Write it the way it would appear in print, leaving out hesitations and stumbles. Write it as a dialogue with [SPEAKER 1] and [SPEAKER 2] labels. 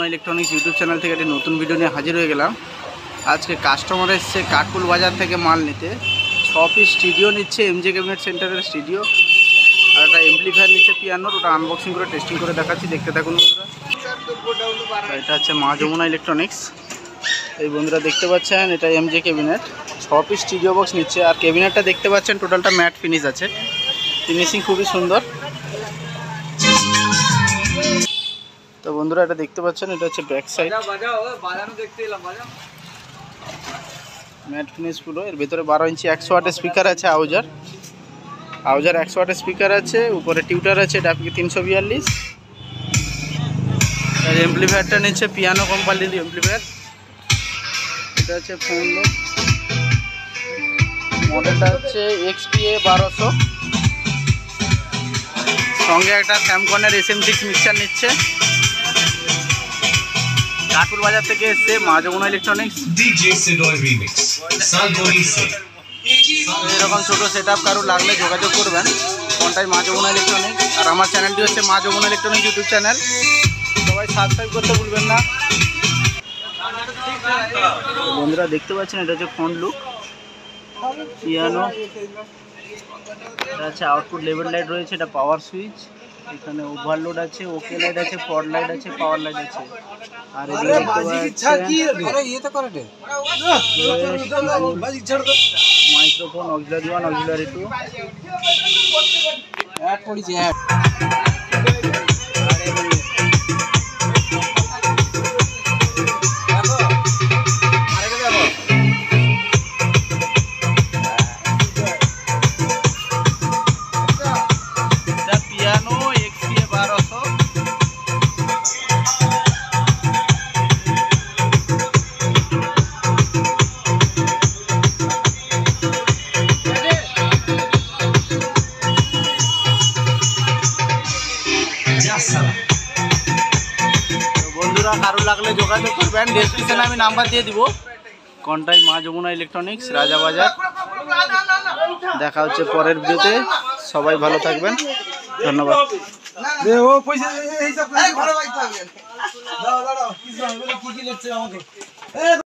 [SPEAKER 1] Jamuna electronics YouTube channel থেকে একটি নতুন ভিডিও নিয়ে হাজির হয়ে গেলাম। আজকে কাস্টমার এসছে কাঠপুল বাজার থেকে মাল নিতে। 6 পিস স্টুডিও নিচ্ছে এমজে ক্যাবিনেট সেন্টারের স্টুডিও, আর একটা এমপ্লিফায়ার নিচ্ছে পিয়ানোর। ওটা আনবক্সিং করে টেস্টিং করে দেখাচ্ছি, দেখতে থাকুন বন্ধুরা। এটা হচ্ছে মা যমুনা ইলেকট্রনিক্স। এই বন্ধুরা দেখতে পাচ্ছেন এটা এমজে ক্যাবিনেট, 6 পিস স্টুডিও বক্স নিচ্ছে। আর ক্যাবিনেটটা দেখতে পাচ্ছেন টোটালটা ম্যাট ফিনিশ আছে, ফিনিশিং খুবই সুন্দর। তো বন্ধুরা এটা দেখতে পাচ্ছেন, এটা হচ্ছে ব্যাক সাইড ম্যাট ফিনিশ পুরো। এর ভেতরে 12 ইঞ্চি 100 ওয়াটের স্পিকার আছে, আউজার 100 ওয়াটের স্পিকার আছে। উপরে টিউটার আছে, এটা আপনি 342। আর এমপ্লিফায়ারটা নিচ্ছে পিয়ানো কোম্পানির এমপ্লিফায়ার। এটা হচ্ছে ফোন লোক, মডেলটা হচ্ছে XPA 1200। সঙ্গে একটা স্যামকনের SM6 মিক্সার নিচ্ছে। কাঠপুল বাজার থেকে এসছে মা যমুনা ইলেকট্রনিক্স। এরকম ছোটো সেট আপ কারো লাগলে যোগাযোগ করবেন, কোনটাই মা যমুনা ইলেকট্রনিক্স। আর আমার চ্যানেলটি হচ্ছে মা যমুনা ইলেকট্রনিক্স ইউটিউব চ্যানেল, সবাই সাবস্ক্রাইব করতে ভুলবেন না। বন্ধুরা দেখতে পাচ্ছেন এটা হচ্ছে ফ্রন্ট লুক পিয়ানো। এটা হচ্ছে আউটপুট লেভেল লাইট রয়েছে, এটা পাওয়ার সুইচ। এখানে ওভারলোড আছে, ওকে লাইট আছে, ফগ লাইট আছে, পাওয়ার লাইট আছে। আর এদিকে microphone auxiliary 1 auxiliary 2। Piano XPA 1200। বন্ধুরা কারো লাগলে যোগাযোগ করবেন, ডেসক্রিপশনে আমি নাম্বার দিয়ে দিব। কোনটাই মা যমুনা ইলেকট্রনিক্স, রাজাবাজার। দেখা হচ্ছে পরের ভিডিওতে, সবাই ভালো থাকবেন, ধন্যবাদ।